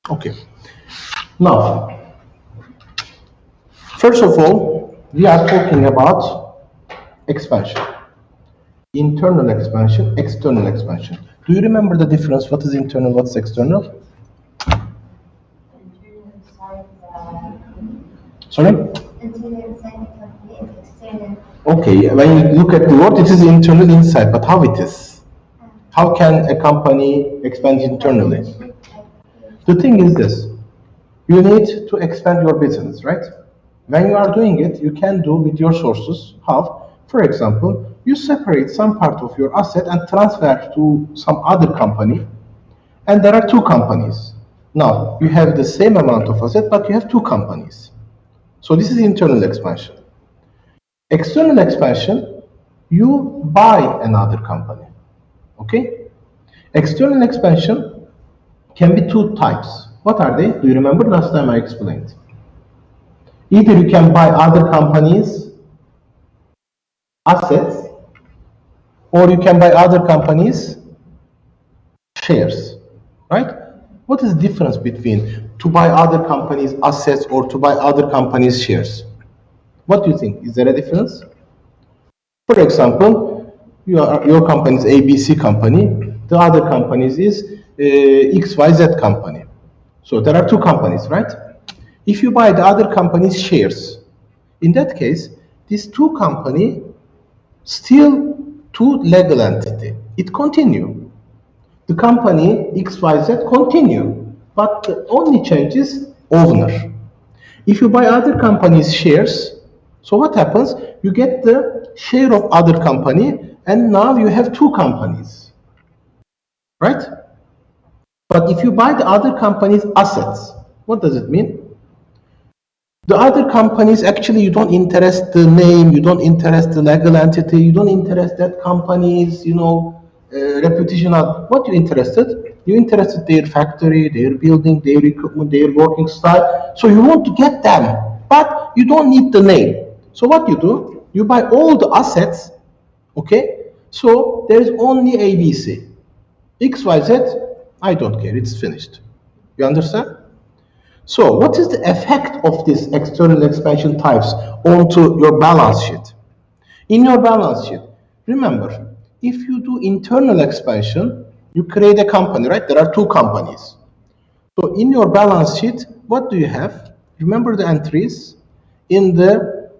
Okay. Now, first of all, we are talking about expansion. Internal expansion, external expansion. Do you remember the difference? What is internal, what's external? Sorry? Okay, when you look at the word, it is internal inside, but how it is? How can a company expand internally? The thing is this, you need to expand your business, right? When you are doing it, you can do with your sources. How? For example, you separate some part of your asset and transfer to some other company, and there are two companies. Now, you have the same amount of asset, but you have two companies. So this is internal expansion. External expansion, you buy another company. Okay? External expansion can be two types. What are they? Do you remember last time I explained? Either you can buy other companies' assets, or you can buy other companies' shares, right? What is the difference between to buy other companies' assets or to buy other companies' shares? What do you think? Is there a difference? For example, your company is ABC company, the other companies is XYZ company. So there are two companies, right? If you buy the other company's shares, in that case, these two company still two legal entity. It continue. The company XYZ continue, but the only change is owner. If you buy other companies' shares, so what happens? You get the share of other company, and now you have two companies, right? But if you buy the other company's assets, what does it mean? The other companies, actually, you don't interest the name, you don't interest the legal entity, you don't interest that company's, reputation. What you interested? You interested their factory, their building, their equipment, their working style. So you want to get them, but you don't need the name. So what you do? You buy all the assets, okay? So there is only ABC. XYZ, I don't care, it's finished. You understand? So what is the effect of these external expansion types onto your balance sheet? In your balance sheet, remember, if you do internal expansion, you create a company, right? There are two companies. So in your balance sheet, what do you have? Remember the entries? In the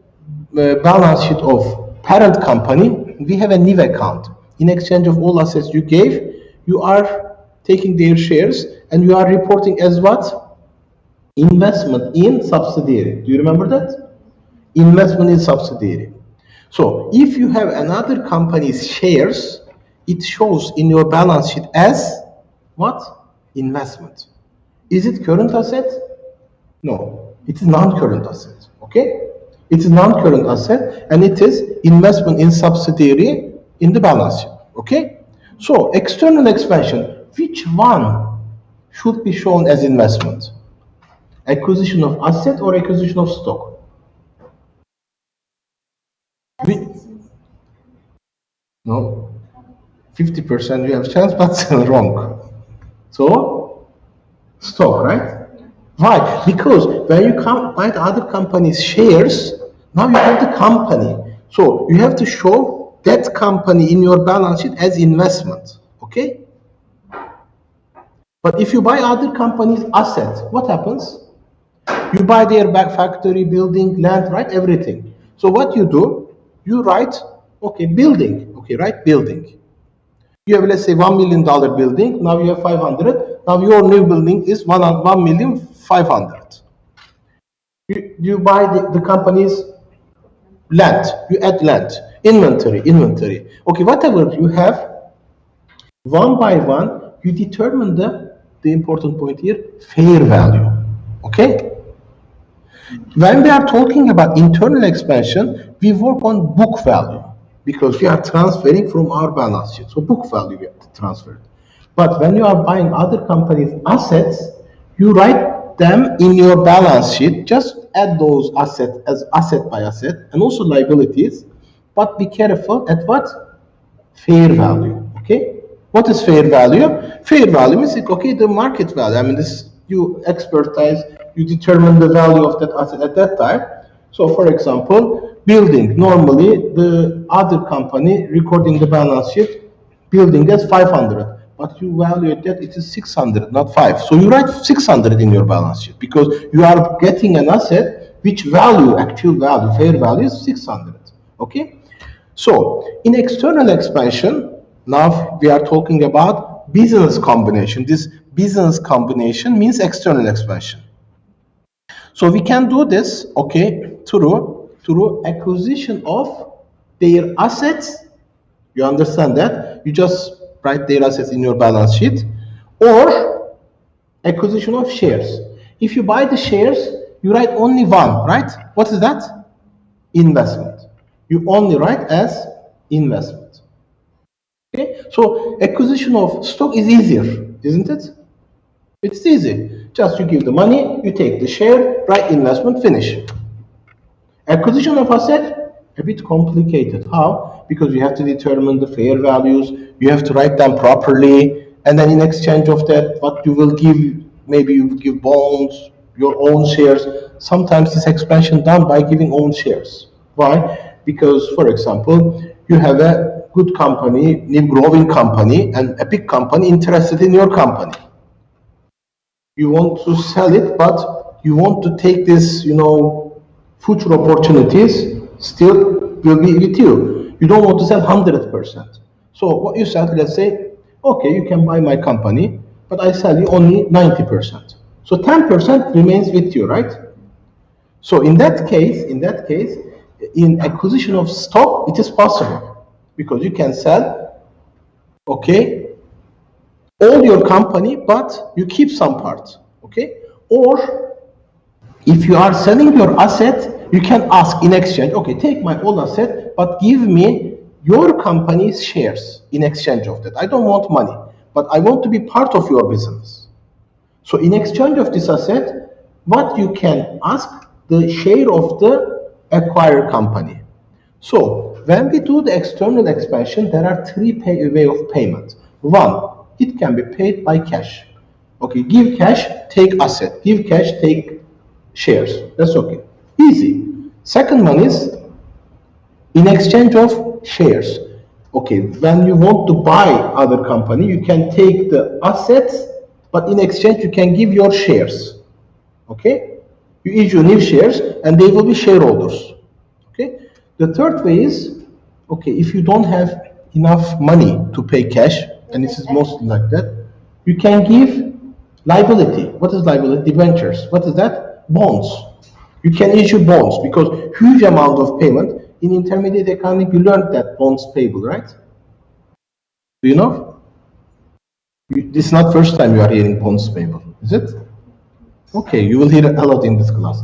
balance sheet of parent company, we have a new account. In exchange of all assets you gave, you are taking their shares and you are reporting as what? Investment in subsidiary. Do you remember that? Investment in subsidiary. So if you have another company's shares, it shows in your balance sheet as what? Investment. Is it current asset? No, it is non-current asset. Okay? It is non-current asset and it is investment in subsidiary in the balance sheet. Okay? So external expansion, which one should be shown as investment? Acquisition of asset or acquisition of stock? No, 50% you have chance, but still wrong. So, stock, right? Why? Because when you buy the other company's shares, now you have the company. So you have to show that company in your balance sheet as investment. Okay? But if you buy other company's assets, what happens? You buy their back factory, building, land, right? Everything. So what you do, you write, okay, building. Okay, right? Building. You have, let's say, $1 million building. Now you have 500. Now your new building is 1,500,000. You buy the company's land. You add land, inventory. Okay, whatever you have, one by one, you determine the important point here, fair value. Okay. When we are talking about internal expansion, we work on book value because we are transferring from our balance sheet. So book value we have to transfer. But when you are buying other companies' assets, you write them in your balance sheet. Just add those assets as asset by asset and also liabilities. But be careful at what? Fair value. Okay? What is fair value? Fair value means okay, the market value. I mean, this you expertise, you determine the value of that asset at that time. So for example, building, normally the other company recording the balance sheet, building as 500, but you evaluate that it is 600, not 5. So you write 600 in your balance sheet because you are getting an asset which value, actual value, fair value is 600. Okay? So in external expansion, now we are talking about business combination. This business combination means external expansion. So we can do this, okay, through acquisition of their assets. You understand that? You just write their assets in your balance sheet, or acquisition of shares. If you buy the shares, you write only one, right? What is that? Investment. You only write as investment. Okay? So acquisition of stock is easier, isn't it? It's easy. Just you give the money, you take the share, write investment, finish. Acquisition of asset, a bit complicated. How? Because you have to determine the fair values, you have to write them properly, and then in exchange of that, what you will give, maybe you give bonds, your own shares. Sometimes this expansion done by giving own shares. Why? Because, for example, you have a good company, new growing company, and a big company interested in your company. You want to sell it, but you want to take this, future opportunities still will be with you. You don't want to sell 100%. So what you said, let's say, okay, you can buy my company, but I sell you only 90%. So 10% remains with you, right? So in that case, in acquisition of stock, it is possible because you can sell, okay, all your company, but you keep some parts, okay? Or if you are selling your asset, you can ask in exchange, okay, take my old asset, but give me your company's shares in exchange of that. I don't want money, but I want to be part of your business. So in exchange of this asset, what you can ask, the share of the acquired company. So when we do the external expansion, there are three way of payment. One, it can be paid by cash. Okay, give cash, take asset. Give cash, take shares. That's okay. Easy. Second one is in exchange of shares. Okay, when you want to buy other company, you can take the assets, but in exchange you can give your shares. Okay, you issue new shares, and they will be shareholders. Okay. The third way is, okay, if you don't have enough money to pay cash, and this is mostly like that, you can give liability. What is liability? Debentures. What is that? Bonds. You can issue bonds because huge amount of payment. In intermediate accounting, you learned that bonds payable, right? Do you know? This is not first time you are hearing bonds payable, is it? Okay, you will hear a lot in this class.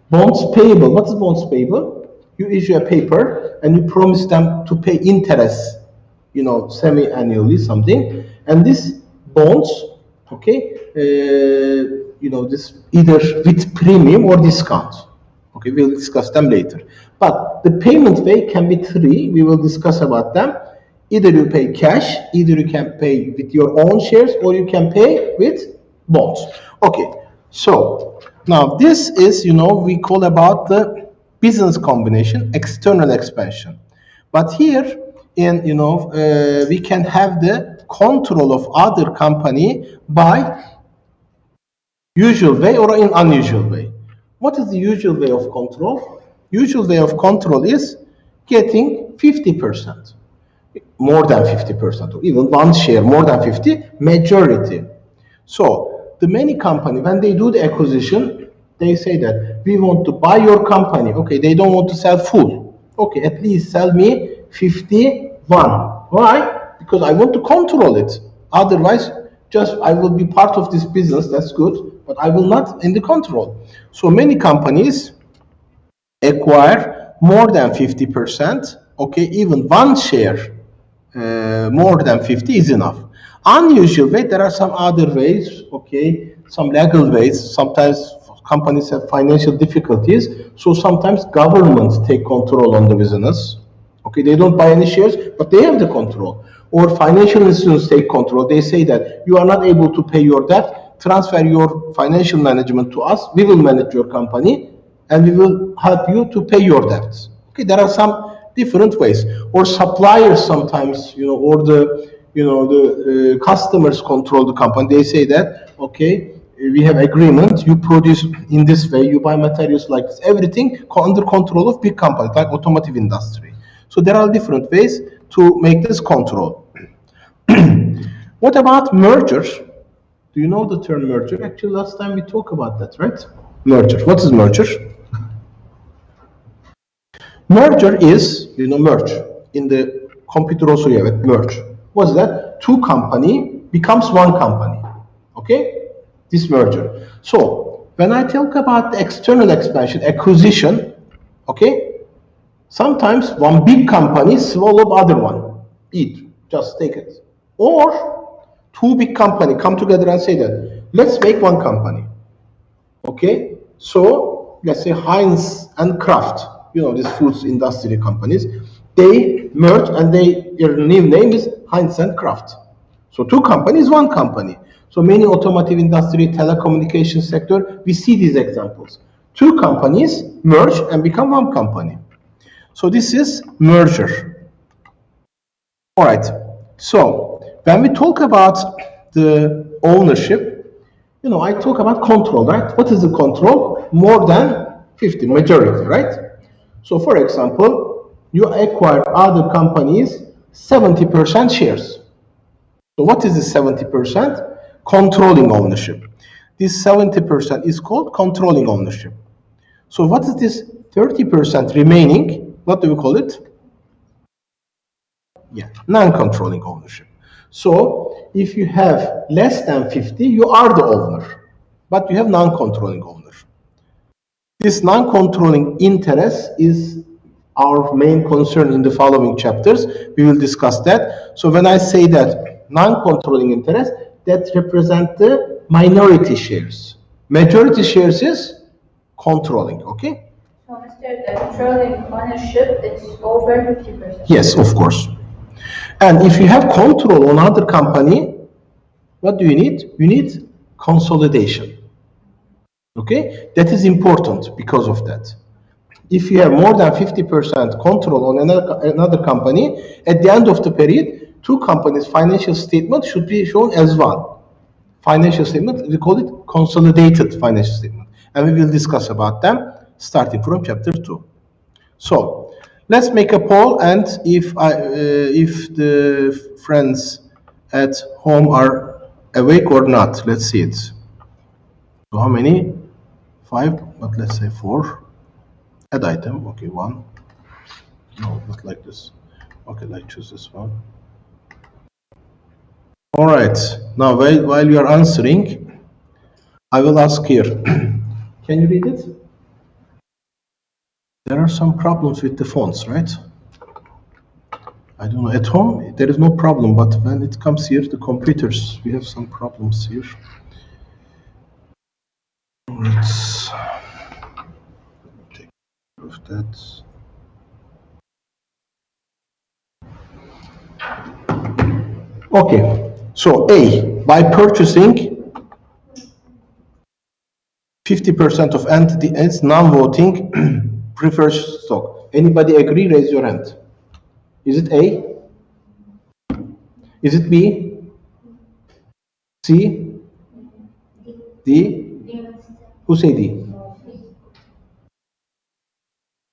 Bonds payable. What is bonds payable? You issue a paper and you promise them to pay interest, semi-annually something. And these bonds, okay, this either with premium or discount. Okay, we'll discuss them later. But the payment way can be three. We will discuss about them. Either you pay cash, either you can pay with your own shares, or you can pay with bonds. Okay, so now this is, we call about the business combination, external expansion. But here, we can have the control of other company by usual way or in unusual way. What is the usual way of control? Usual way of control is getting 50%, more than 50%, or even one share, more than 50, majority. So the many company, when they do the acquisition, they say that we want to buy your company. Okay, they don't want to sell full. Okay, at least sell me 51. Why? Because I want to control it. Otherwise, just I will be part of this business, that's good, but I will not in the control. So many companies acquire more than 50%, okay, even one share more than 50 is enough. Unusual way, there are some other ways, okay, some legal ways. Sometimes companies have financial difficulties, so sometimes governments take control on the business. Okay, they don't buy any shares, but they have the control. Or financial institutions take control. They say that you are not able to pay your debt, transfer your financial management to us. We will manage your company and we will help you to pay your debts. Okay, there are some different ways. Or suppliers sometimes, or the customers control the company. They say that, okay, we have agreement, you produce in this way, you buy materials like this, everything under control of big companies like automotive industry. So there are different ways to make this control. What about mergers? Do you know the term merger? Actually, last time we talked about that, right? Merger. What is merger? Merger is, merge. In the computer also you have it, merge. What's that? Two company becomes one company. Okay? This merger. So, when I talk about the external expansion, acquisition, okay? Sometimes one big company swallow other one. Eat. Just take it. Or two big company come together and say that, let's make one company. Okay? So, let's say Heinz and Kraft, these foods industry companies, they merge and their new name is Heinz and Kraft. So two companies, one company. So many automotive industry, telecommunication sector, we see these examples. Two companies merge and become one company. So this is merger. All right. So when we talk about the ownership, I talk about control, right? What is the control? More than 50, majority, right? So for example, you acquire other companies 70% shares. So what is this 70%? Controlling ownership. This 70% is called controlling ownership. So what is this 30% remaining? What do we call it? Yeah, non-controlling ownership. So if you have less than 50, you are the owner, but you have non-controlling owner. This non-controlling interest is our main concern in the following chapters. We will discuss that. So when I say that non-controlling interest, that represents the minority shares. Majority shares is controlling, okay? So Mr. The controlling ownership is over 50%. Yes, of course. And if you have control on other company, what do you need? You need consolidation. Okay, that is important because of that. If you have more than 50% control on another company, at the end of the period, two companies' financial statement should be shown as one. Financial statement, we call it consolidated financial statement. And we will discuss about them starting from chapter 2. So, let's make a poll, and if the friends at home are awake or not, let's see it. So how many? 5, but let's say 4. Add item, okay, 1. No, not like this. Okay, let's choose this one. All right, now while you are answering, I will ask here. Can you read it? There are some problems with the fonts, right? I don't know, at home there is no problem, but when it comes here, the computers, we have some problems here. Let's take care of that. Okay, so A, by purchasing 50% of entity as non-voting prefers stock. Anybody agree? Raise your hand. Is it A? Is it B? C? D? Who say D?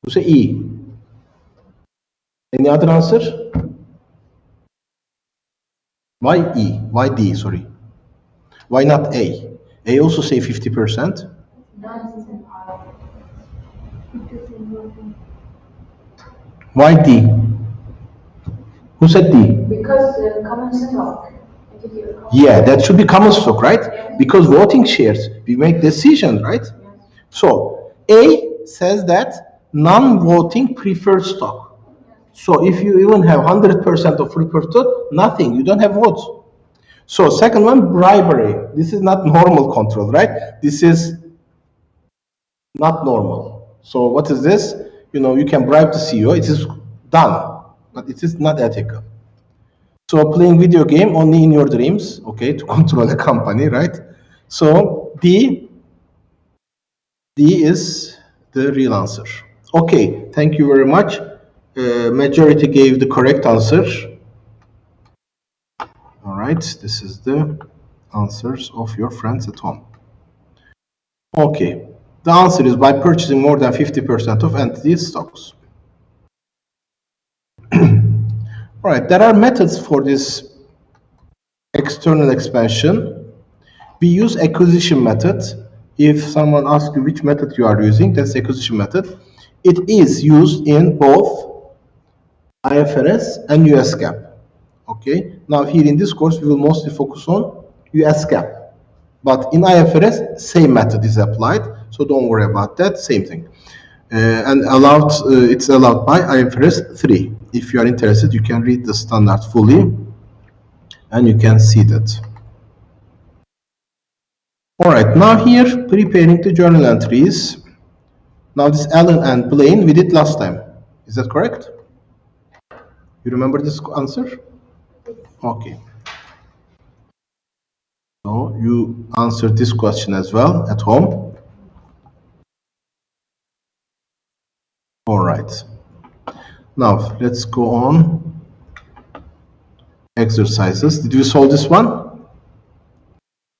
Who say E? Any other answer? Why E? Why D? Sorry. Why not A? A also say 50%. Why D? Who said D? Because common stock. Yeah, that should be common stock, right? Yeah. Because voting shares, we make decisions, right? Yes. So A says that non-voting preferred stock. So if you even have 100% of preferred stock, nothing, you don't have votes. So second one, bribery. This is not normal control, right? This is not normal. So what is this? You can bribe the CEO. It is done, but it is not ethical. So playing video game only in your dreams, okay, to control a company, right? So D is the real answer. Okay, thank you very much. Majority gave the correct answer. All right, this is the answers of your friends at home. Okay, the answer is by purchasing more than 50% of entity stocks. All right, there are methods for this external expansion. We use acquisition method. If someone asks you which method you are using, that's acquisition method. It is used in both IFRS and US GAAP. Okay, now here in this course, we will mostly focus on US GAAP. But in IFRS, same method is applied, so don't worry about that, same thing. And it's allowed by IFRS 3. If you are interested, you can read the standard fully, and you can see that. All right, now here, preparing the journal entries. Now this Alan and Blaine, we did last time. Is that correct? You remember this answer? Okay. So you answered this question as well at home. All right. Now let's go on. Exercises. Did we solve this one?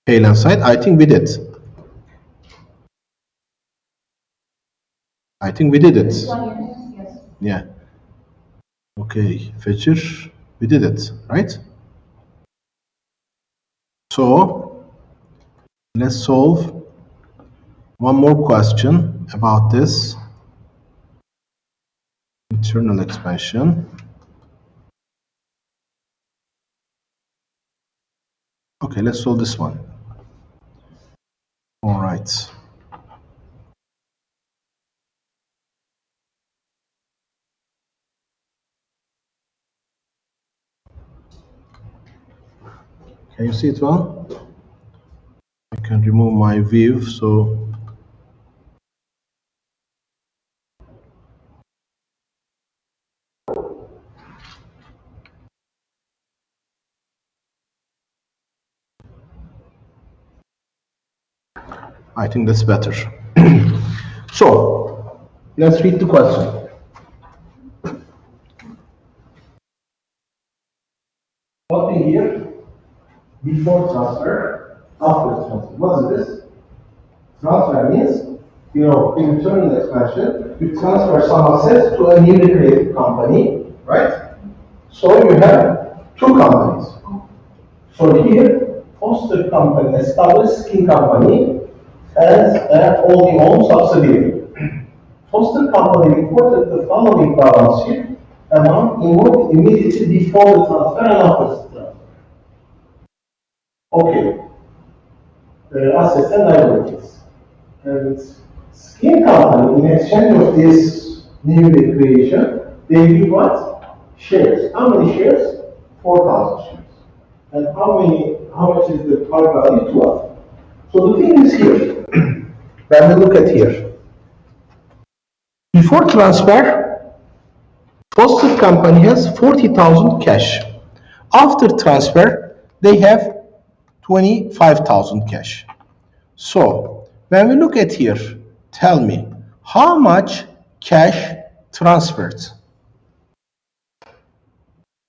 Tail and side. I think we did. I think we did it. Yes. Yeah. Okay, Fetcher, we did it, right? So let's solve one more question about this internal expansion. Okay, let's solve this one. All right. Can you see it well? I can remove my view, so I think that's better. So let's read the question. What we hear before transfer, after transfer. What is this? Transfer means, in internal expansion, you transfer some assets to a newly created company, right? So you have two companies. So here, Foster company established Skin company as a wholly owned subsidiary. Foster company reported the following balance sheet amount involved immediately before the transfer and after the transfer. Okay. The assets and liabilities. And Skin company, in exchange of this new creation, they give what? Shares. How many shares? 4,000 shares. And how much is the par value? 12. So the thing is here, when we look at here, before transfer, Foster company has 40,000 cash. After transfer, they have 25,000 cash. So when we look at here, tell me how much cash transferred.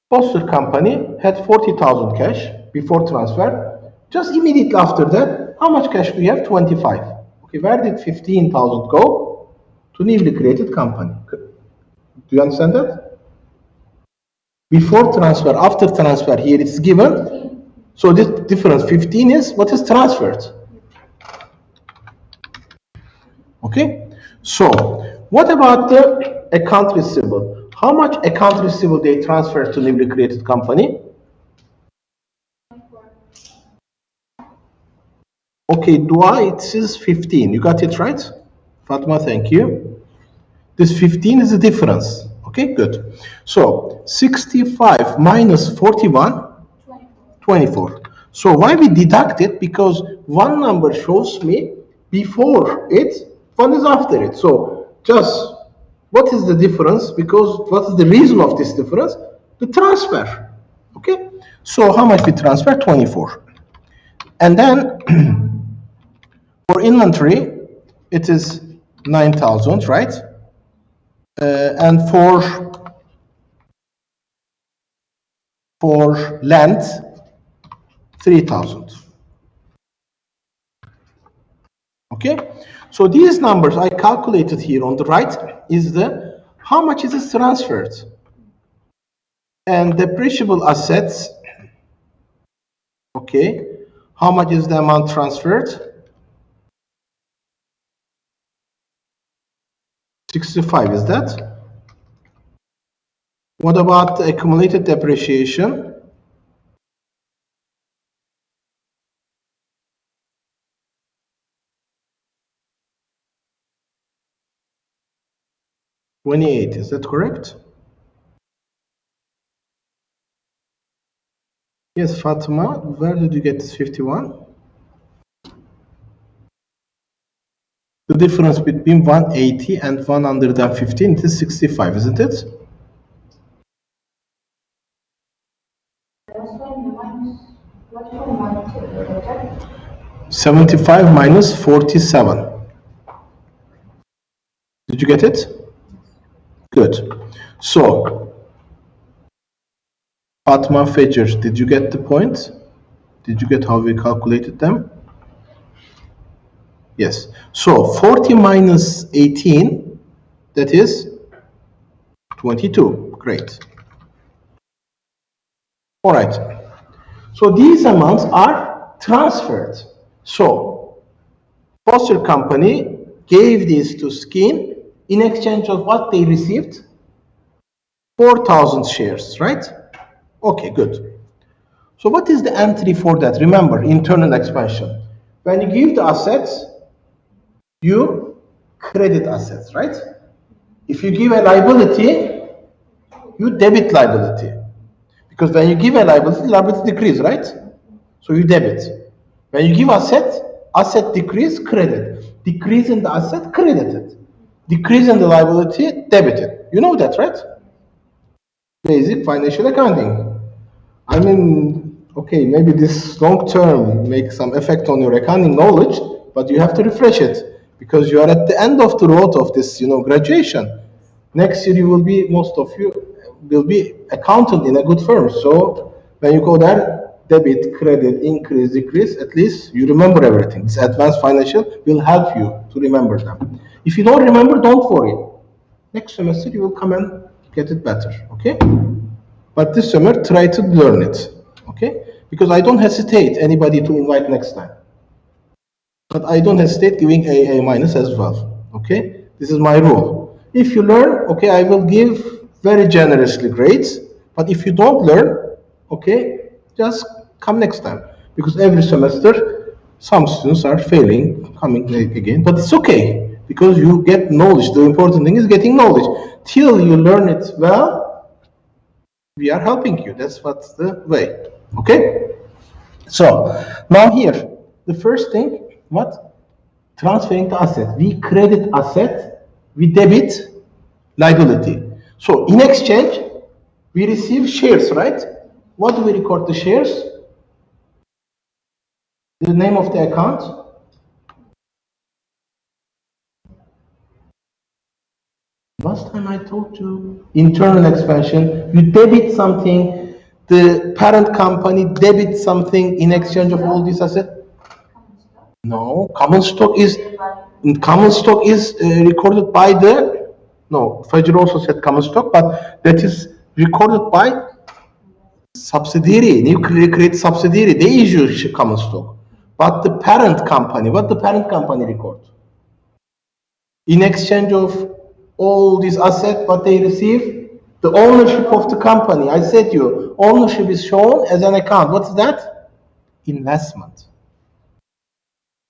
Foster company had 40,000 cash before transfer. Just immediately after that, how much cash do you have? 25. Okay, where did 15,000 go? To newly created company. Do you understand that? Before transfer, after transfer, here it's given. So this difference 15 is what is transferred. Okay, so what about the account receivable? How much account receivable they transfer to newly created company? Okay, Dua, it says 15. You got it right? Fatma, thank you. This 15 is the difference. Okay, good. So 65 minus 41, 24. So why we deduct it? Because one number shows me before it, one is after it. So just what is the difference? Because what is the reason of this difference? The transfer. Okay. So how much we transfer? 24. And then For inventory, it is 9,000, right? And for land, 3,000. Okay, so these numbers I calculated here on the right is the how much is this transferred, and depreciable assets. Okay, how much is the amount transferred? 65, is that? What about the accumulated depreciation? $28, is that correct? Yes, Fatima, where did you get this 51? The difference between 180 and 115 is 65, isn't it? What's one minus 75 minus 47. Did you get it? Good. So, Fatma Fajr, did you get the point? Did you get how we calculated them? Yes. So, 40 minus 18, that is 22. Great. All right. So, these amounts are transferred. So, Foster Company gave these to Skin in exchange of what they received? 4,000 shares, right? Okay, good. So what is the entry for that? Remember, internal expansion. When you give the assets, you credit assets, right? If you give a liability, you debit liability. Because when you give a liability, liability decrease, right? So you debit. When you give asset decrease, credit. Decrease in the asset, credited. Decrease in the liability, debited. You know that, right? Basic financial accounting. I mean, okay, maybe this long term makes some effect on your accounting knowledge, but you have to refresh it because you are at the end of the road of this, graduation. Next year, most of you will be accountant in a good firm. So when you go there, debit, credit, increase, decrease, at least you remember everything. This advanced financial will help you to remember them. If you don't remember, don't worry. Next semester, you will come and get it better, okay? But this summer, try to learn it, okay? Because I don't hesitate anybody to invite next time. But I don't hesitate giving A minus as well, okay? This is my rule. If you learn, okay, I will give very generously grades. But if you don't learn, okay, just come next time. Because every semester, some students are failing, coming again. But it's okay, because you get knowledge. The important thing is getting knowledge. Till you learn it well, we are helping you. That's what's the way. Okay? So, now here, the first thing, what? Transferring the asset. We credit asset, we debit liability. So, in exchange, we receive shares, right? What do we record the shares? The name of the account? Last time I told you, internal expansion, you debit something, the parent company debit something in exchange of all these assets. No, common stock is recorded by the, no, Fajr also said common stock, but that is recorded by subsidiary, new create subsidiary, they issue common stock. But the parent company, what the parent company record? In exchange of all these assets, what they receive, the ownership of the company. I said to you, ownership is shown as an account. What's that? Investment.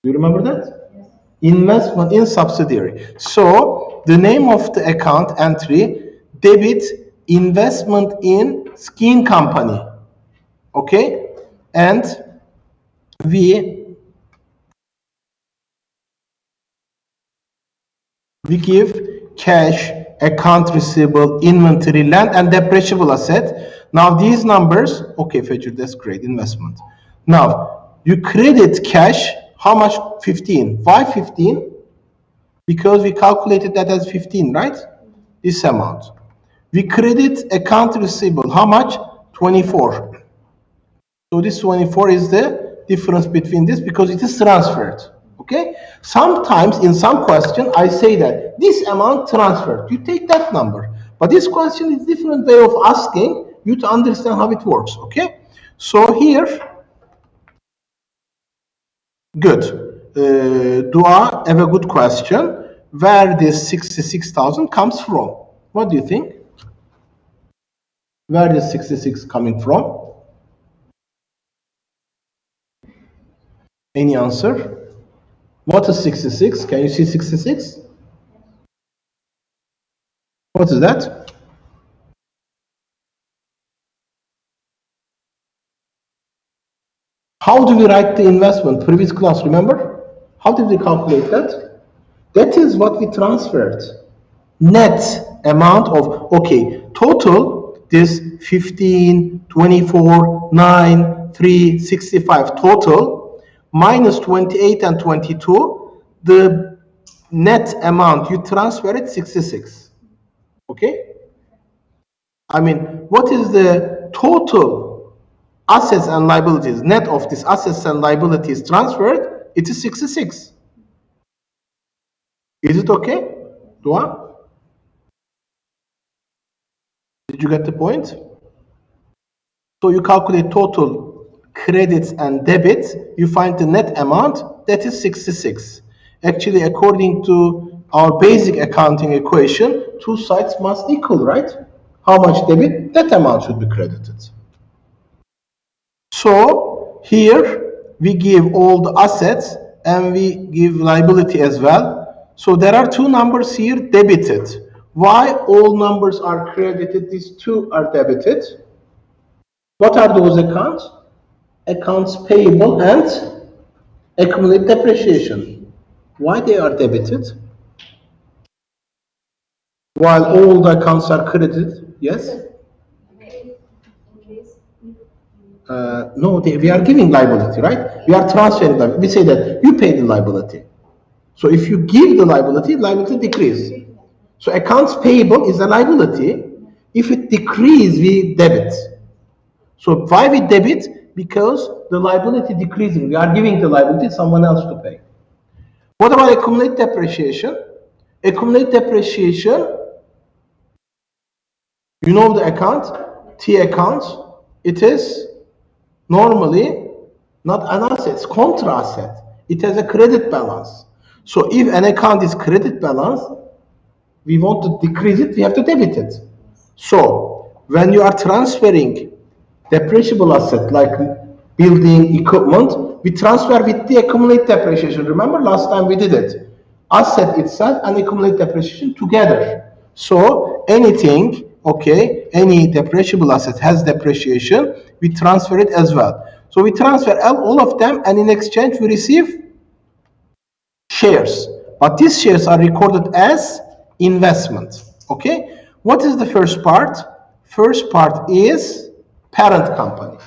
Do you remember that? Yes. Investment in subsidiary. So the name of the account entry, debit investment in Skin company. Okay? And we give cash, account receivable, inventory, land, and depreciable asset. Now these numbers, okay, Fajr, that's great, investment. Now, you credit cash How much? 15. Why 15? Because we calculated that as 15, right? This amount. We credit account receivable. How much? 24. So this 24 is the difference between this because it is transferred. Okay? Sometimes in some question I say that this amount transferred. You take that number. But this question is different way of asking you to understand how it works. Okay? So here, good. Dua have a good question. Where this 66,000 comes from? What do you think? Where is 66 coming from? Any answer? What is 66? Can you see 66? What is that? How do we write the investment? Previous class, remember? How did we calculate that? That is what we transferred. Net amount of, okay, total, this 15, 24, 9, 3, 65, total, minus 28 and 22, the net amount you transferred 66. Okay? I mean, what is the total assets and liabilities, net of this assets and liabilities transferred? It is 66. Is it okay? Dua? Did you get the point? So you calculate total credits and debits, you find the net amount, that is 66. Actually, according to our basic accounting equation, two sides must equal, right? How much debit? That amount should be credited. So here we give all the assets and we give liability as well. So there are two numbers here debited. Why all numbers are credited? These two are debited. What are those accounts? Accounts payable and accumulated depreciation. Why they are debited? While all the accounts are credited, yes? No, we are giving liability, right? We are transferring liability. We say that you pay the liability. So if you give the liability decrease. So accounts payable is a liability. If it decrease, we debit. So why we debit? Because the liability decreasing. We are giving the liability to someone else to pay. What about accumulated depreciation? Accumulated depreciation, you know the account, T accounts, it is normally not an asset, it's contra asset. It has a credit balance. So if an account is credit balance, we want to decrease it, we have to debit it. So when you are transferring depreciable asset like building, equipment, we transfer with the accumulated depreciation. Remember last time we did it. Asset itself and accumulated depreciation together. So anything, okay, any depreciable asset has depreciation, we transfer it as well. So we transfer all of them and in exchange we receive shares. But these shares are recorded as investment. Okay? What is the first part? First part is parent company.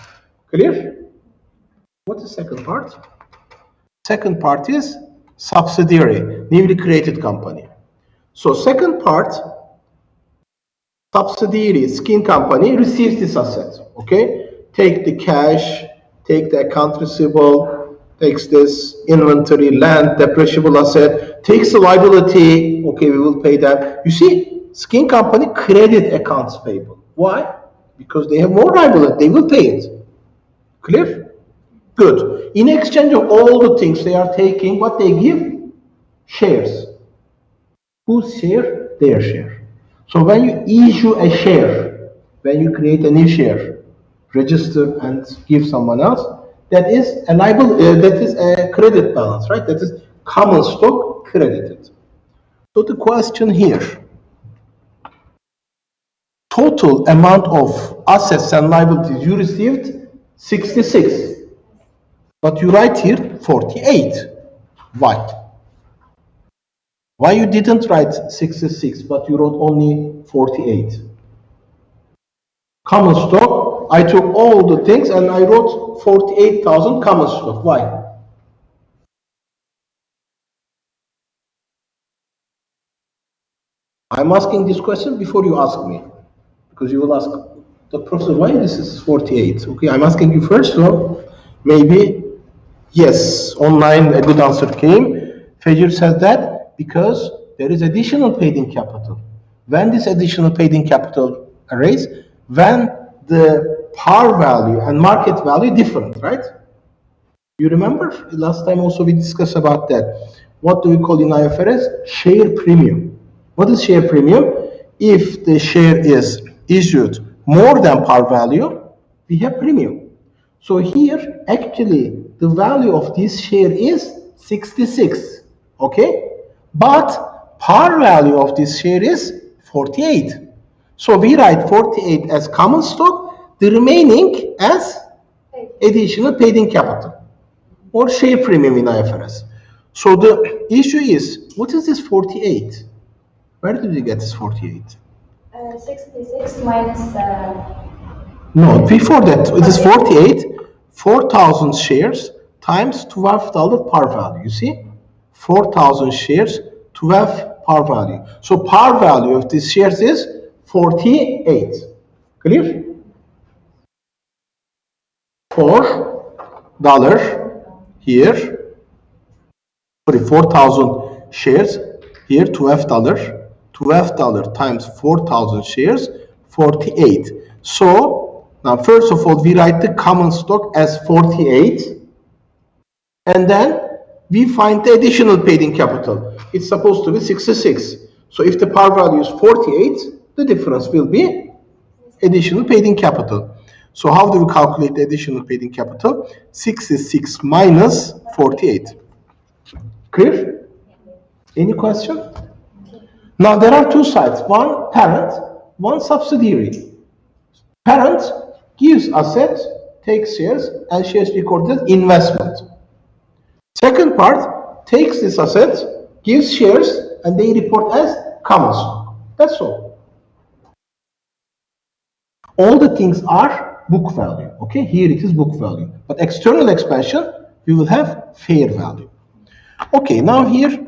Clear? What's the second part? Second part is subsidiary, newly created company. So second part, subsidiary skin company receives this asset. Okay? Take the cash, take the account receivable, takes this inventory, land, depreciable asset, takes the liability, okay, we will pay that. You see, skin company credit accounts payable. Why? Because they have more liability, they will pay it. Clear? Good. In exchange of all the things they are taking, what they give? Shares. Whose share? Their share. So when you issue a share, when you create a new share, register and give someone else, that is a liability, that is a credit balance, right? That is common stock credited. So the question here, total amount of assets and liabilities you received, 66. But you write here 48. Why? Why you didn't write 66, but you wrote only 48? Common stock, I took all the things and I wrote 48,000 common stock. Why? I'm asking this question before you ask me, because you will ask the professor why this is 48. Okay, I'm asking you first, so maybe yes, online a good answer came. Fajr said that because there is additional paid-in capital. When this additional paid-in capital arrays, when the par value and market value different, right? You remember last time also we discussed about that. What do we call in IFRS? Share premium. What is share premium? If the share is issued more than par value, we have premium. So here, actually, the value of this share is 66, okay? But par value of this share is 48. So we write 48 as common stock, the remaining as additional paid-in capital or share premium in IFRS. So the issue is, what is this 48? Where did we get this 48? 66 minus. No, before that, it is 48, 4,000 shares times $12 par value. You see? 4,000 shares, 12 par value. So par value of these shares is 48. Clear? $4 here. Sorry, 4,000 shares here, $12. $12 times 4,000 shares, 48. So now first of all we write the common stock as 48, and then we find the additional paid-in capital. It's supposed to be 66. So if the par value is 48, the difference will be additional paid-in capital. So how do we calculate the additional paid-in capital? 66 minus 48. Clear? Any question? Now there are two sides, one parent, one subsidiary. Parent gives asset, takes shares, and shares recorded as investment. Second part takes this asset, gives shares, and they report as common stock. That's all. All the things are book value. Okay, here it is book value. But external expansion, we will have fair value. Okay, now here,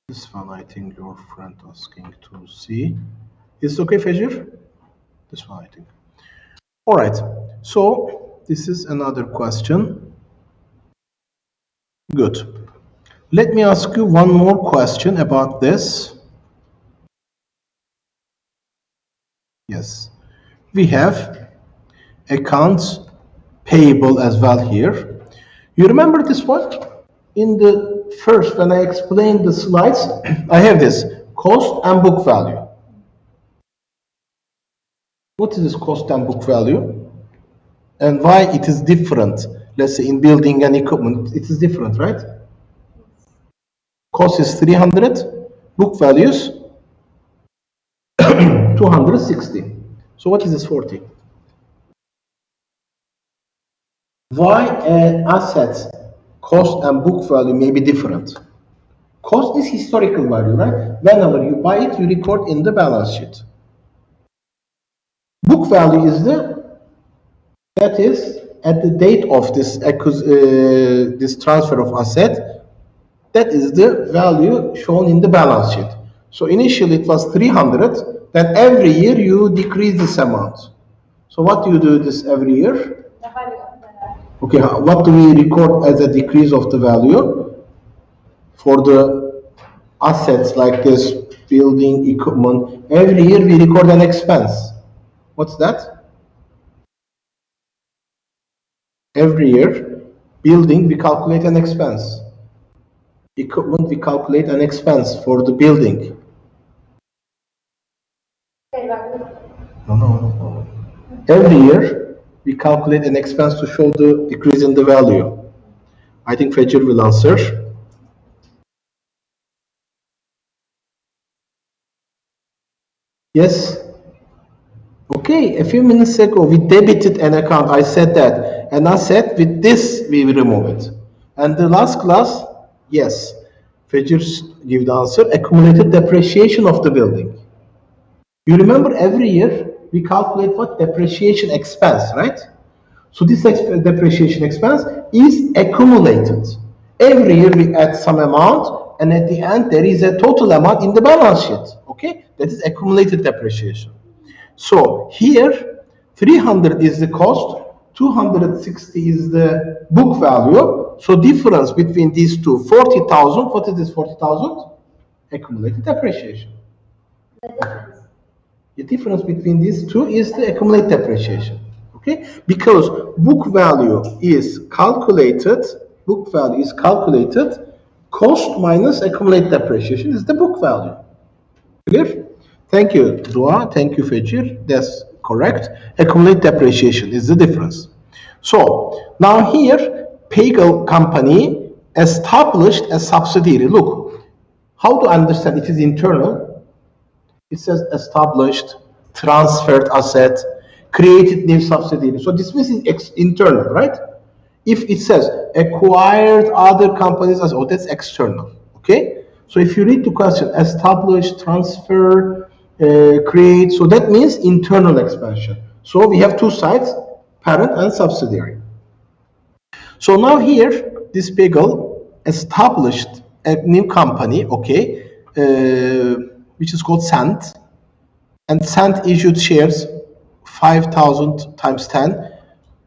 this one I think your friend asking to see. Is it okay, Fajr? This one I think. All right, so this is another question. Good. Let me ask you one more question about this. Yes, we have accounts payable as well here. You remember this one? In the first, when I explained the slides, I have this cost and book value. What is this cost and book value? And why it is different? Let's say in building and equipment, it is different, right? Cost is 300, book values 260. So what is this 40? Why assets cost and book value may be different? Cost is historical value, right? Whenever you buy it, you record in the balance sheet. Book value is that is at the date of this this transfer of asset. That is the value shown in the balance sheet. So initially it was 300. Then every year you decrease this amount. So what do you do this every year? The value of the. Okay, what do we record as a decrease of the value for the assets like this building equipment? Every year we record an expense. What's that? Every year, building we calculate an expense. Equipment we calculate an expense for the building. No. Every year we calculate an expense to show the decrease in the value. I think Fajr will answer. Yes? Okay, a few minutes ago we debited an account. I said that an asset with this we will remove it. And the last class, yes, Fajr give the answer, accumulated depreciation of the building. You remember every year we calculate what depreciation expense, right? So this depreciation expense is accumulated. Every year we add some amount, and at the end there is a total amount in the balance sheet. Okay, that is accumulated depreciation. So here 300 is the cost, 260 is the book value. So difference between these two, 40,000. What is this 40,000? Accumulated depreciation. The difference between these two is the accumulated depreciation. Okay, because book value is calculated, cost minus accumulated depreciation is the book value. Clear? Thank you, Dua. Thank you, Fajir. That's correct. Accumulated depreciation is the difference. So now here, Pagel company established a subsidiary. Look, how to understand it is internal. It says established, transferred asset, created new subsidiary. So this is internal, right? If it says acquired other companies, oh, that's external. Okay. So if you read the question, establish, transfer, create, so that means internal expansion. So we have two sides, parent and subsidiary. So now here, this Pagel established a new company, okay, which is called Sand, and Sand issued shares 5,000 times 10.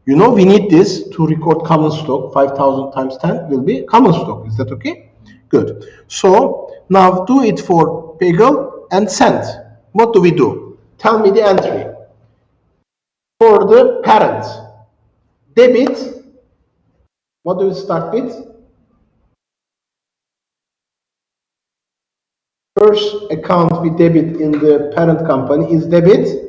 You know, we need this to record common stock. 5,000 times 10 will be common stock. Is that okay? Good. So now do it for Pagel and Sand. What do we do? Tell me the entry. For the parent, debit, what do we start with? First account we debit in the parent company is debit.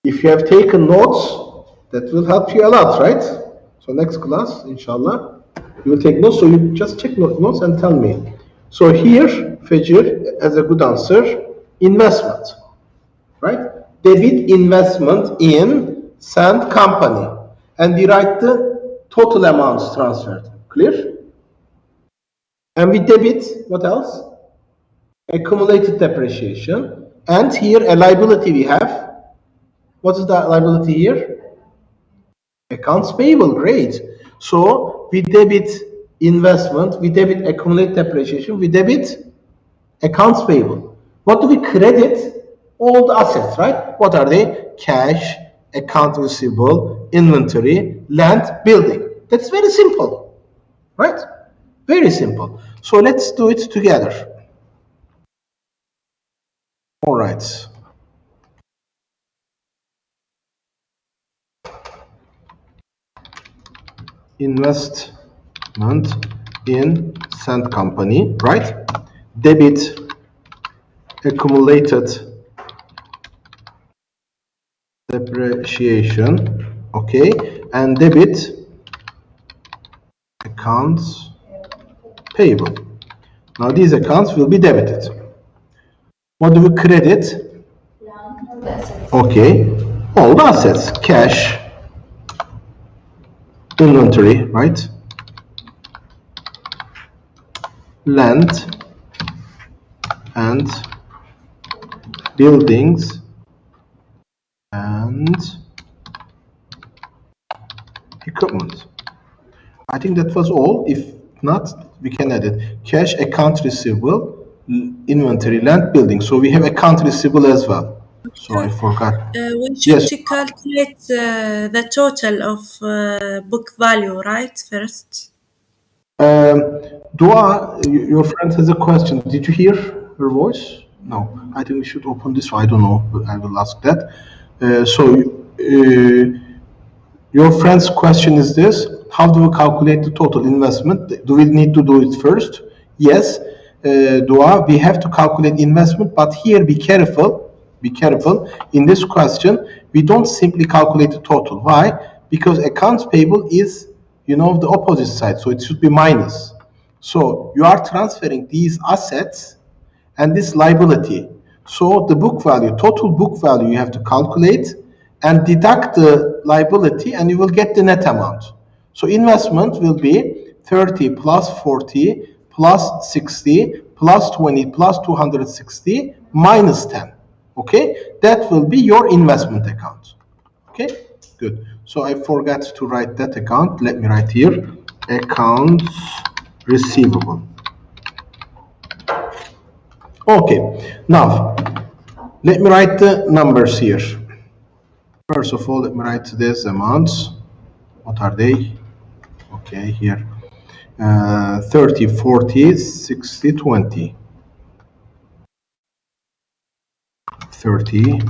If you have taken notes, that will help you a lot, right? So next class, inshallah, you will take notes. So you just check notes and tell me. So here, Fajr, as a good answer, investment, right? Debit investment in Sand company. And we write the total amounts transferred. Clear? And we debit, what else? Accumulated depreciation. And here a liability we have. What is the liability here? Accounts payable, great. So we debit investment, we debit accumulated depreciation, we debit accounts payable. What do we credit? All the assets, right? What are they? Cash, account receivable, inventory, land, building. That's very simple, right? Very simple. So let's do it together. All right. Investment in Sand company, right? Debit accumulated depreciation, okay, and debit accounts payable. Now these accounts will be debited. What do we credit? Okay, all the assets, cash, inventory, right? Land and buildings and equipment. I think that was all. If not, we can add it. Cash, account receivable, inventory, land, building. So we have account receivable as well. So I forgot. We should Yes. calculate the total of book value, right? First. Dua, your friend has a question. Did you hear her voice? No. I think we should open this. I don't know. But I will ask that. Your friend's question is this: how do we calculate the total investment? Do we need to do it first? Yes, Dua, we have to calculate investment, but here be careful. Be careful. In this question, we don't simply calculate the total. Why? Because accounts payable is, the opposite side, so it should be minus. So you are transferring these assets and this liability. So the book value, total book value, you have to calculate and deduct the liability, and you will get the net amount. So investment will be 30 plus 40 plus 60 plus 20 plus 260 minus 10. Okay, that will be your investment account. Good. So I forgot to write that account. Let me write here, accounts receivable. Okay, now let me write the numbers here. First of all, let me write these amounts. What are they? Okay, here. 30, 40, 60, 20. 30,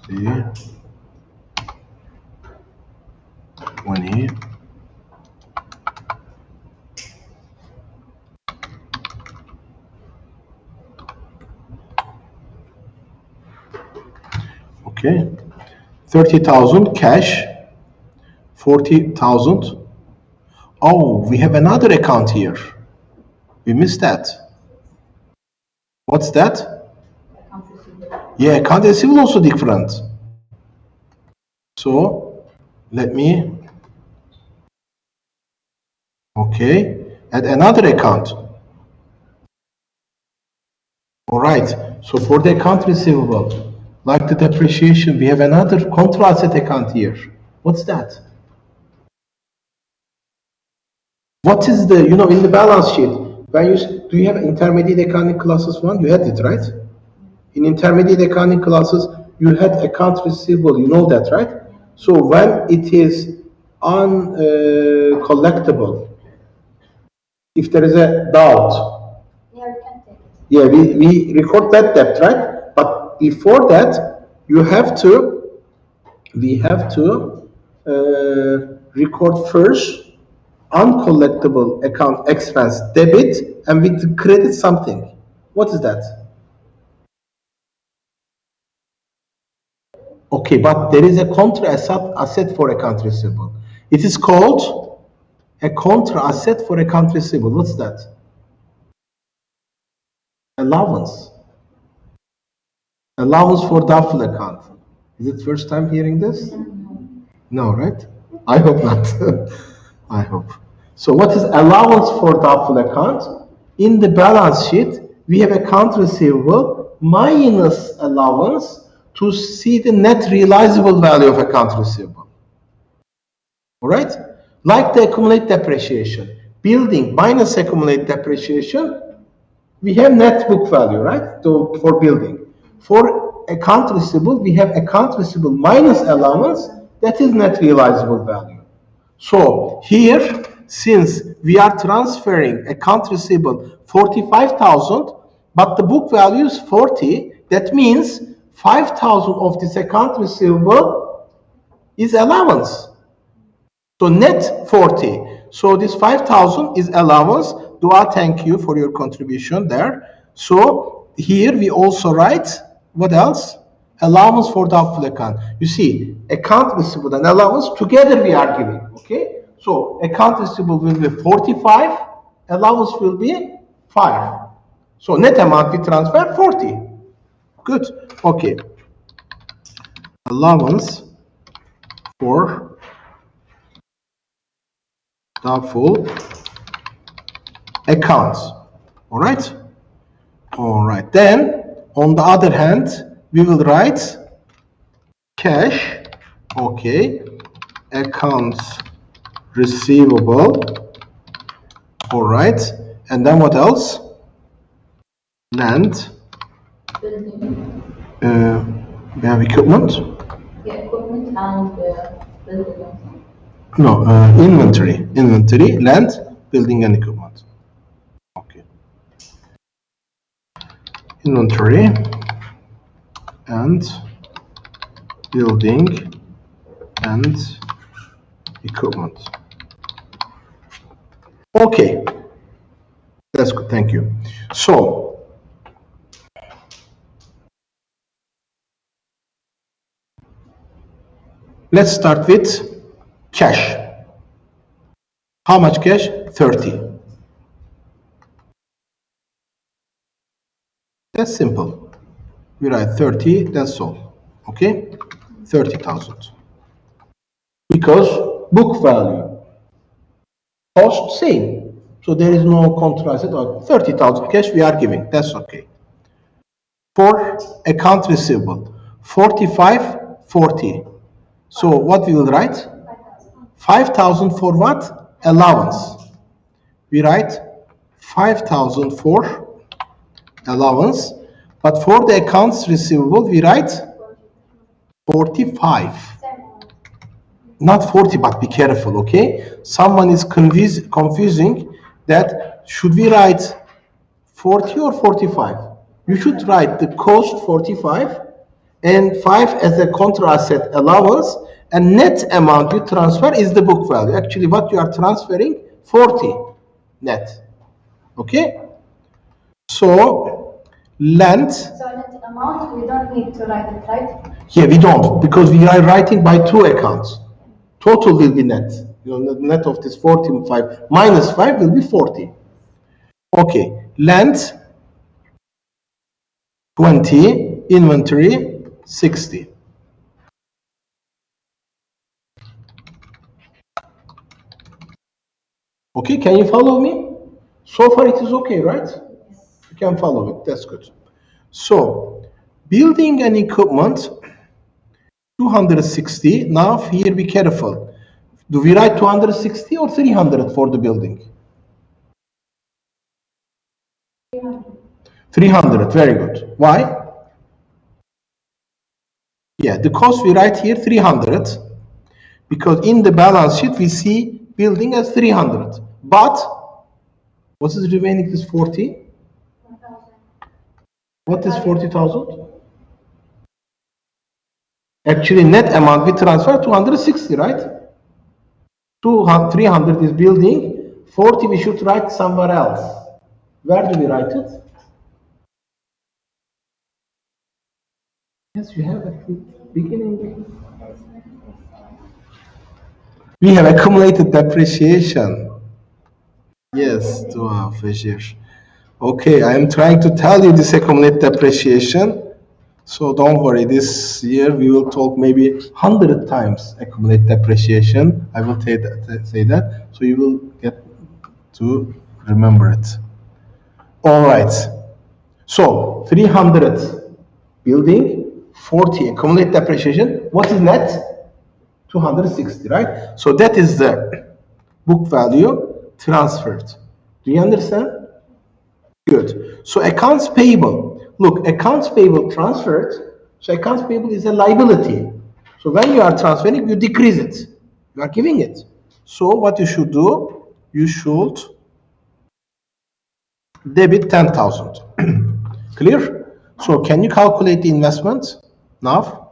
60, 20. Okay, 30,000 cash, 40,000. Oh, we have another account here. We missed that. What's that? Account receivable. Yeah, account receivable also different. So let me, okay, add another account. All right, so for the account receivable, like the depreciation, we have another contra asset account here. What's that? What is the, in the balance sheet, when do you have intermediate accounting classes one? You had it, right? In intermediate accounting classes, you had account receivable, you know that, right? So when it is uncollectible, if there is a doubt, Yeah, we can take it. yeah, we record that debt, right? But before that, we have to record first uncollectible account expense debit, and we credit something. What is that? Okay, but there is a contra asset for account receivable. It is called a contra asset for account receivable. What's that? Allowance. Allowance for doubtful account. Is it first time hearing this? No, right? I hope not. I hope. So what is allowance for doubtful account? In the balance sheet, we have account receivable minus allowance to see the net realizable value of account receivable. All right? Like the accumulated depreciation. Building minus accumulated depreciation, we have net book value, right? So for building. For account receivable, we have account receivable minus allowance, that is net realizable value. So here, since we are transferring account receivable 45,000, but the book value is 40, that means 5,000 of this account receivable is allowance. So net 40. So this 5,000 is allowance. Dua, thank you for your contribution there. So here we also write, what else? Allowance for doubtful account. You see, account receivable and allowance together we are giving, okay? So account receivable will be 45, allowance will be 5. So net amount we transfer 40. Good, okay. Allowance for doubtful accounts. All right. All right. Then, on the other hand, we will write cash. Okay. Accounts receivable. All right. And then what else? Land. Building. We have equipment. Yeah, equipment and building. No, inventory. Inventory, land, building, and equipment. Okay. Inventory and building and equipment. Okay. That's good. Thank you. So, let's start with cash. How much cash? 30. That's simple. We write 30, that's all. Okay? 30,000. Because book value, cost same. So there is no contrast at all. 30,000 cash we are giving. That's okay. for account receivable. 45, 40. So what we will write? 5,000 for what? Allowance. We write 5,000 for allowance, but for the accounts receivable we write 45. Not 40, but be careful, okay? Someone is confusing that should we write 40 or 45? You should write the cost 45 and 5 as a contra asset allowance, and net amount you transfer is the book value. Actually, what you are transferring, 40 net. Okay? So, land. So net amount, we don't need to write it, right? Yeah, we don't, because we are writing by two accounts. Total will be net. You know, the net of this 45 minus 5 will be 40. Okay, land 20, inventory 60. Okay, can you follow me? So far it is okay, right? You can follow it, that's good. So, building and equipment 260. Now here be careful. Do we write 260 or 300 for the building? 300, very good. Why? Yeah, the cost we write here 300 because in the balance sheet we see building as 300. But what is remaining is 40. What is 40,000? Actually, net amount we transfer 260, right? 300 is building, 40 we should write somewhere else. Where do we write it? Yes, you have at the beginning. We have accumulated depreciation. Yes, dua Fajir. Okay, I am trying to tell you this accumulated depreciation. So don't worry, this year we will talk maybe 100 times accumulated depreciation. I will say that, so you will get to remember it. All right. So 300 building, 40 accumulated depreciation. What is net? 260, right? So that is the book value transferred. Do you understand? Good. So accounts payable. Look, accounts payable transferred. So accounts payable is a liability. So when you are transferring, you decrease it. You are giving it. So what you should do, you should debit 10,000. Clear? So can you calculate the investment now?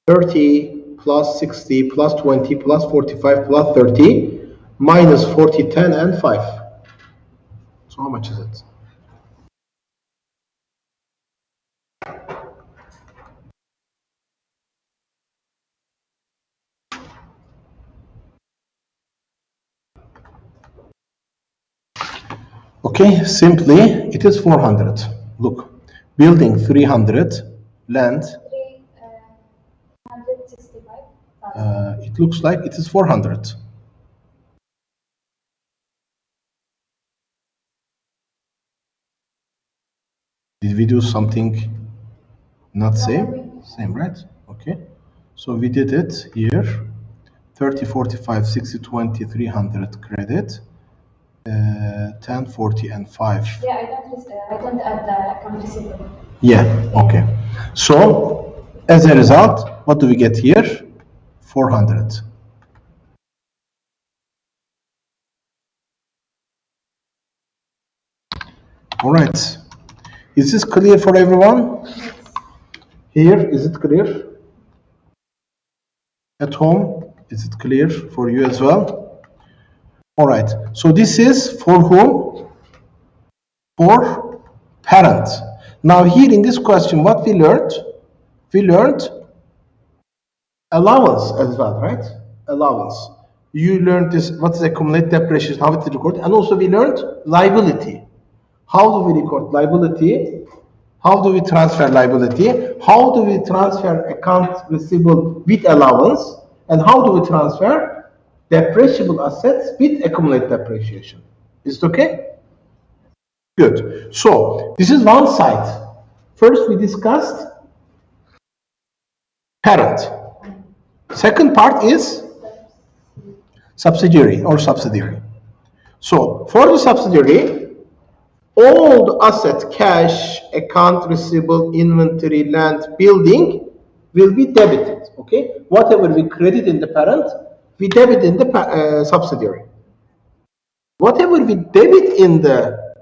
30 plus 60 plus 20 plus 45 plus 30 minus 40, 10 and 5. So how much is it? Okay, simply it is 400. Look, building 300, land. 365,000. It looks like it is 400. Did we do something not same? Same, right? Okay. So we did it here. 30, 45, 60, 20, 300 credit. 10, 40 and 5. Yeah, I don't add the account receivable. Yeah, okay. So, as a result, what do we get here? 400. All right. Is this clear for everyone? Here, is it clear? At home, is it clear for you as well? All right. So this is for whom? For parent. Now here in this question, what we learned? We learned allowance as well, right? Allowance. You learned this, what is accumulated depreciation, how it is recorded, and also we learned liability. How do we record liability? How do we transfer liability? How do we transfer account receivable with allowance? And how do we transfer depreciable assets with accumulated depreciation? Is it okay? Good. So this is one side. First we discussed parent. Second part is subsidiary or subsidiary. So for the subsidiary, all the assets, cash, account receivable, inventory, land, building will be debited. Okay, whatever we credit in the parent, we debit in the subsidiary. Whatever we debit in the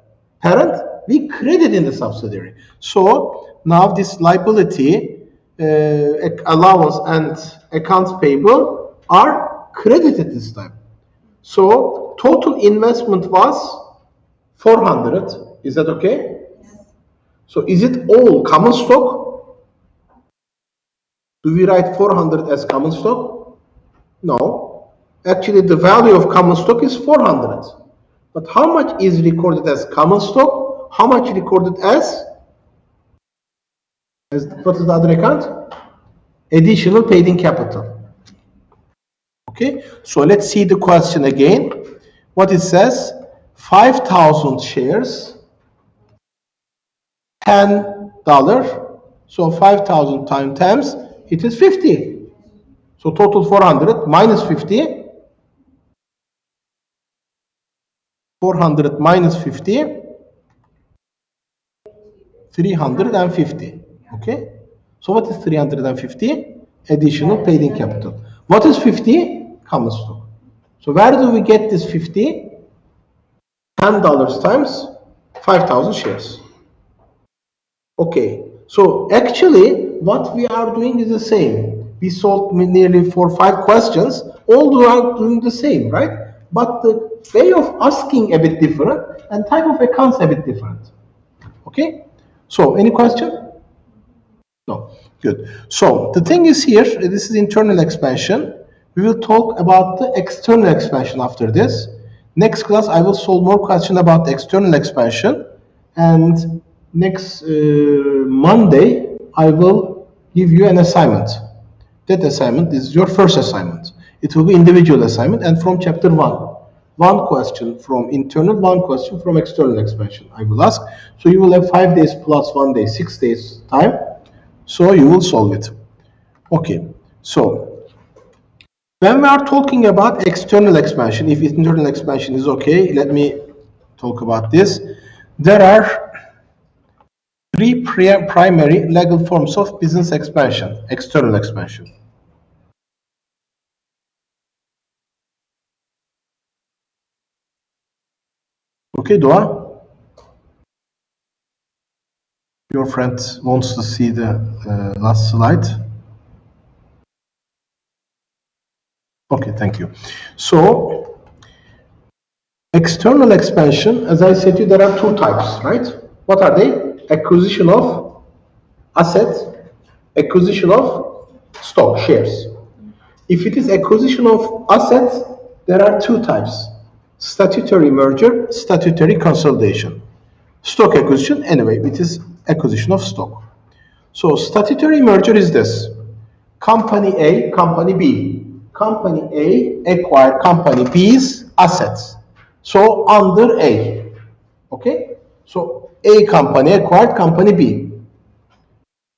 parent, we credit in the subsidiary. So now this liability, allowance, and accounts payable are credited this time. So total investment was 400. Is that okay? So is it all common stock? Do we write 400 as common stock? No. Actually, the value of common stock is 400. But how much is recorded as common stock? How much recorded as what is the other account? Additional paid in capital. Okay, so let's see the question again. What it says, 5,000 shares, $10. So 5,000 times it is 50. So total 400 minus 50. 400 minus 50, 350. Okay. So what is 350? Additional paid in capital. What is 50? Common stock. So where do we get this 50? $10 times 5,000 shares. Okay. So actually what we are doing is the same. We solved nearly 4 or 5 questions. All are doing the same, right? But the way of asking a bit different and type of accounts a bit different. Okay. So any question? No. Good. So the thing is here, this is internal expansion. We will talk about the external expansion after this. Next class, I will solve more questions about the external expansion. And next Monday, I will give you an assignment. That assignment is your first assignment. It will be individual assignment and from chapter 1. One question from internal, one question from external expansion I will ask. So you will have 5 days plus 1 day, 6 days time. So you will solve it. Okay, so when we are talking about external expansion, if internal expansion is okay, let me talk about this. There are 3 primary legal forms of business expansion, external expansion. Okay, Doa? Your friend wants to see the last slide. Okay, thank you. So, external expansion, as I said to you, there are 2 types, right? What are they? Acquisition of assets, acquisition of stock, shares. If it is acquisition of assets, there are 2 types. Statutory merger, statutory consolidation. Stock acquisition, anyway, it is acquisition of stock. So statutory merger is this. Company A, company B. Company A acquired company B's assets. So under A. Okay? So A company acquired company B.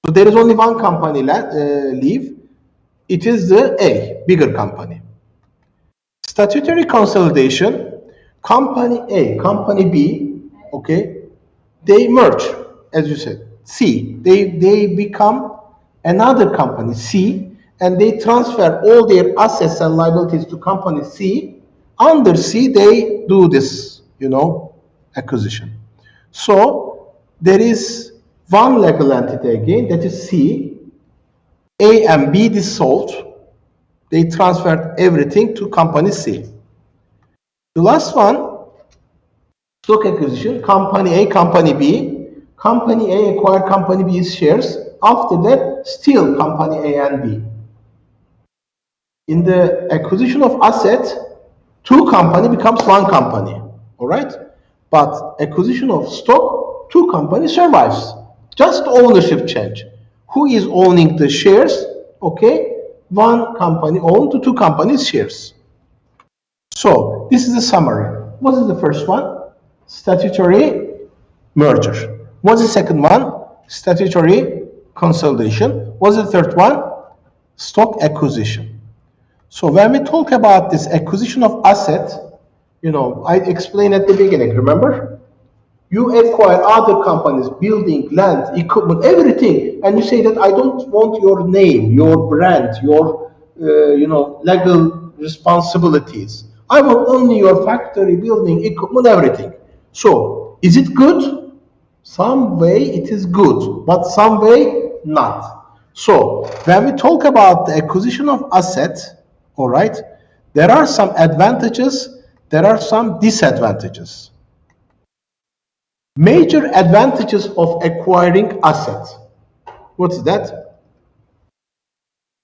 So there is only one company leave. It is the A, bigger company. Statutory consolidation, company A, company B, okay, they merge, as you said, C. They become another company, C, and they transfer all their assets and liabilities to company C. Under C, they do this, acquisition. So there is one legal entity again, that is C. A and B dissolved. They transferred everything to company C. The last one, stock acquisition, company A, company B. Company A acquired company B's shares. After that, still company A and B. In the acquisition of asset, 2 company becomes 1 company. All right? But acquisition of stock, 2 company survives. Just ownership change. Who is owning the shares? Okay, 1 company owned to 2 companies' shares. So this is a summary. What is the first one? Statutory merger. What's the second one? Statutory consolidation. What's the third one? Stock acquisition. So when we talk about this acquisition of asset, I explained at the beginning, remember? You acquire other companies, building, land, equipment, everything, and you say that I don't want your name, your brand, your legal responsibilities. I want only your factory, building, equipment, everything. So, is it good? Some way it is good, but some way not. So, when we talk about the acquisition of assets, all right, there are some advantages, there are some disadvantages. Major advantages of acquiring assets. What's that?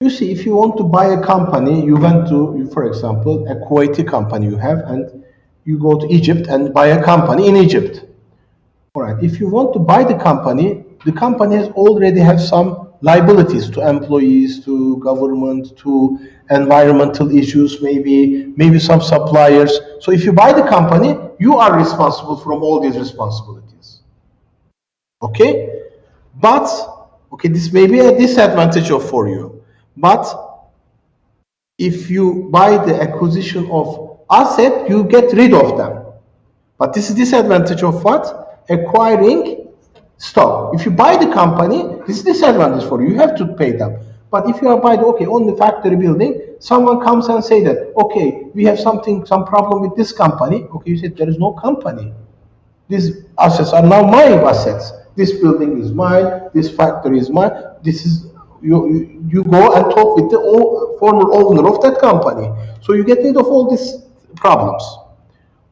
You see, if you want to buy a company, you went to, for example, a Kuwaiti company you have, and you go to Egypt and buy a company in Egypt. All right, if you want to buy the company has already have some liabilities to employees, to government, to environmental issues, maybe some suppliers. So if you buy the company, you are responsible from all these responsibilities. Okay? But, this may be a disadvantage for you. But if you buy the acquisition of asset, you get rid of them. But this is disadvantage of what? Acquiring stock. If you buy the company, this is disadvantage for you. You have to pay them. But if you are buying, on the factory building, someone comes and say that, we have some problem with this company. You said there is no company. These assets are now my assets. This building is mine. This factory is mine. This is you go and talk with the former owner of that company. So you get rid of all these problems.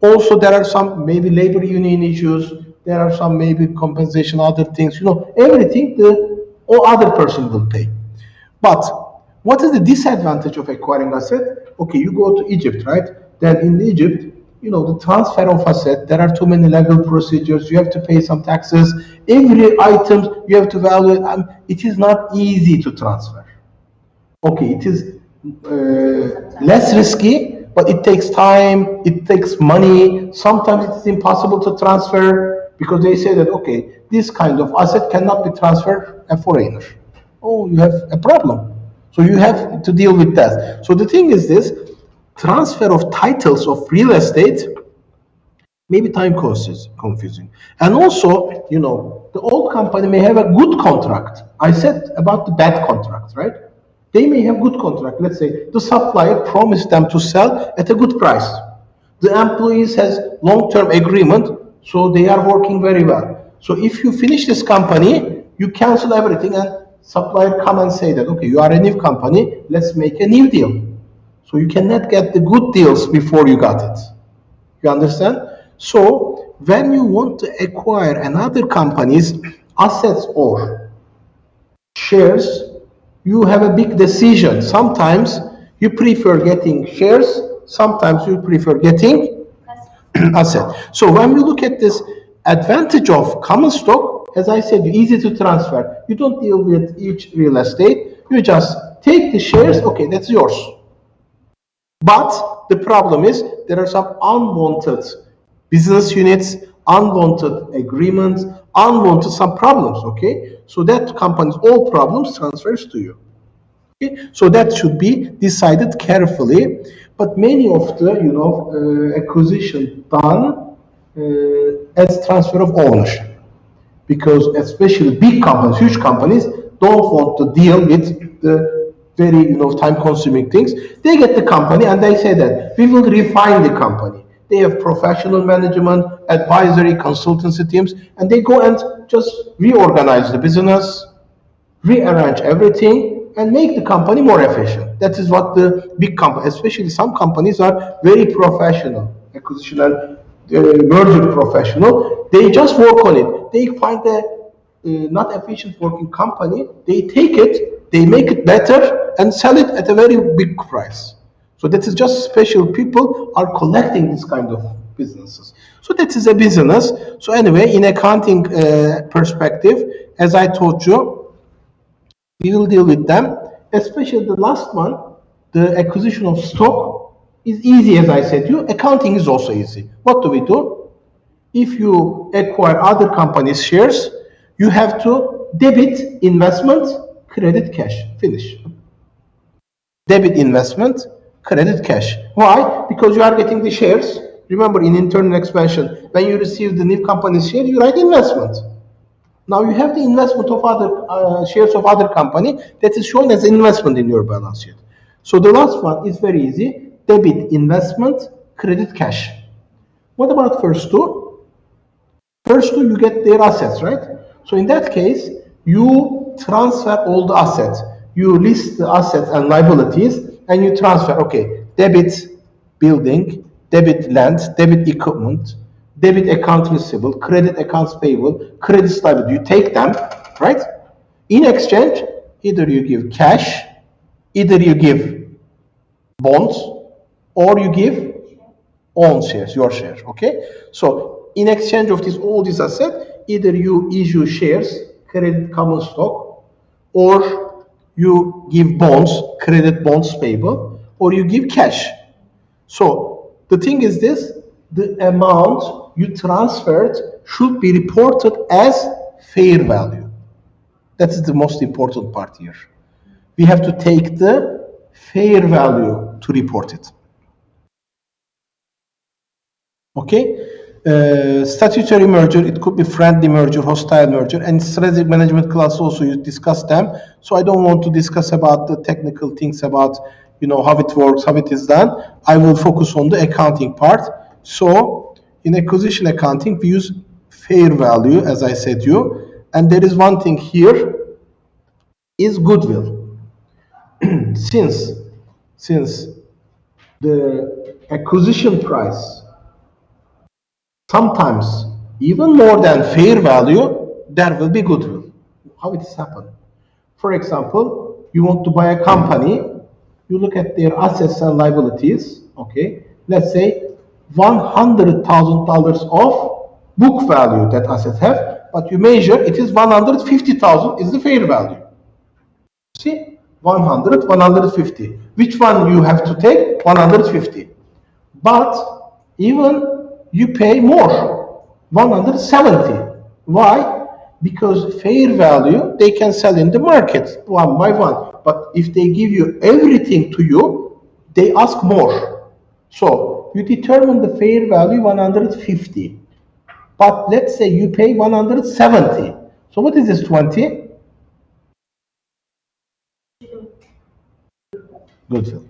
Also, there are some maybe labor union issues. There are some maybe compensation, other things. Everything the other person will pay. But what is the disadvantage of acquiring asset? You go to Egypt, right? Then in Egypt, the transfer of asset, there are too many legal procedures. You have to pay some taxes. Every item you have to value. It is not easy to transfer. It is less risky, but it takes time, it takes money. Sometimes it's impossible to transfer because they say that, this kind of asset cannot be transferred a foreigner. You have a problem. So you have to deal with that. So the thing is this, transfer of titles of real estate, maybe time confusing. And also, the old company may have a good contract. I said about the bad contracts, right? They may have good contract. Let's say the supplier promised them to sell at a good price. The employees has long-term agreement, so they are working very well. So if you finish this company, you cancel everything and supplier come and say that, you are a new company, let's make a new deal. So you cannot get the good deals before you got it. You understand? So when you want to acquire another company's assets or shares, you have a big decision. Sometimes you prefer getting shares, sometimes you prefer getting asset. So when we look at this advantage of common stock, as I said, easy to transfer. You don't deal with each real estate. You just take the shares, that's yours. But the problem is there are some unwanted business units, unwanted agreements, unwanted some problems, So that company's all problems transfers to you. So that should be decided carefully. But many of the acquisition done as transfer of ownership, because especially big companies, huge companies, don't want to deal with the very time-consuming things. They get the company and they say that we will refine the company. They have professional management, advisory, consultancy teams, and they go and just reorganize the business, rearrange everything, and make the company more efficient. That is what the big company, especially some companies, are very professional, acquisition and merger professional. They just work on it. They find a not efficient working company, they take it, they make it better, and sell it at a very big price. So that is just special people are collecting this kind of businesses. So that is a business. So anyway, in accounting perspective, as I told you, we will deal with them, especially the last one, the acquisition of stock is easy, as I said to you. Accounting is also easy. What do? if you acquire other companies' shares, you have to debit investment, credit cash. Finish. Debit investment, credit cash. Why? Because you are getting the shares. Remember, in internal expansion, when you receive the new company's share, you write investment. Now you have the investment of other shares of other company that is shown as investment in your balance sheet. So the last one is very easy. Debit investment, credit cash. What about first two? First two, you get their assets, right? So in that case, you transfer all the assets. You list the assets and liabilities and you transfer, okay, debit building, debit land, debit equipment, debit accounts receivable, credit accounts payable, credit liability. You take them, right? In exchange, either you give cash, either you give bonds, or you give own shares, your shares, okay? So in exchange of all these assets, either you issue shares, credit common stock, or you give bonds, credit bonds payable, or you give cash. So the thing is this, the amount you transferred should be reported as fair value. That is the most important part here. We have to take the fair value to report it. Okay, statutory merger, it could be friendly merger, hostile merger, and strategic management class also you discuss them. So I don't want to discuss about the technical things about, you know, how it works, how it is done. I will focus on the accounting part. So in acquisition accounting, we use fair value, as I said to you. And there is one thing here, is goodwill. Since the acquisition price sometimes even more than fair value, there will be goodwill. How it has happened? For example, you want to buy a company, you look at their assets and liabilities, okay? Let's say $100,000 of book value that assets have, but you measure it is 150,000 is the fair value. See, 100, 150. Which one you have to take? 150. But even you pay more, 170. Why? Because fair value, they can sell in the market one by one. But if they give you everything to you, they ask more. So you determine the fair value 150. But let's say you pay 170. So what is this 20? Goodwill.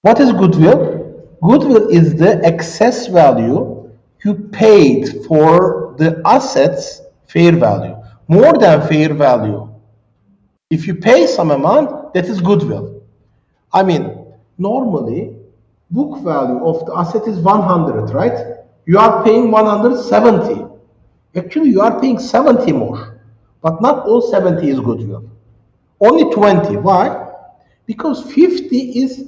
What is goodwill? Goodwill is the excess value you paid for the assets fair value, more than fair value. If you pay some amount, that is goodwill. I mean, normally, book value of the asset is 100, right? You are paying 170. Actually, you are paying 70 more, but not all 70 is goodwill. Only 20. Why? Because 50 is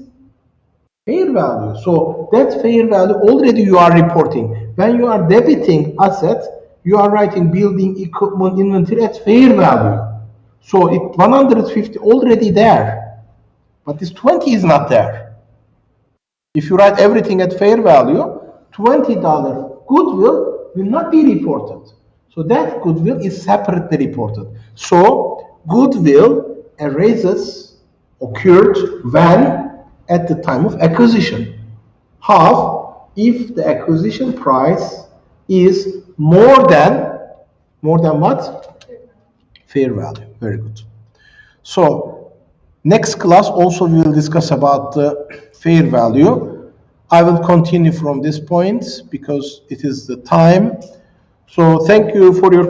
fair value. So that fair value already you are reporting. When you are debiting assets, you are writing building, equipment, inventory at fair value. So it 150 already there, but this 20 is not there. If you write everything at fair value, $20 goodwill will not be reported. So that goodwill is separately reported. So goodwill erases occurred when? At the time of acquisition. How? If the acquisition price is more than what? Fair value. Very good. So next class also we will discuss about the fair value. I will continue from this point because it is the time. So thank you for your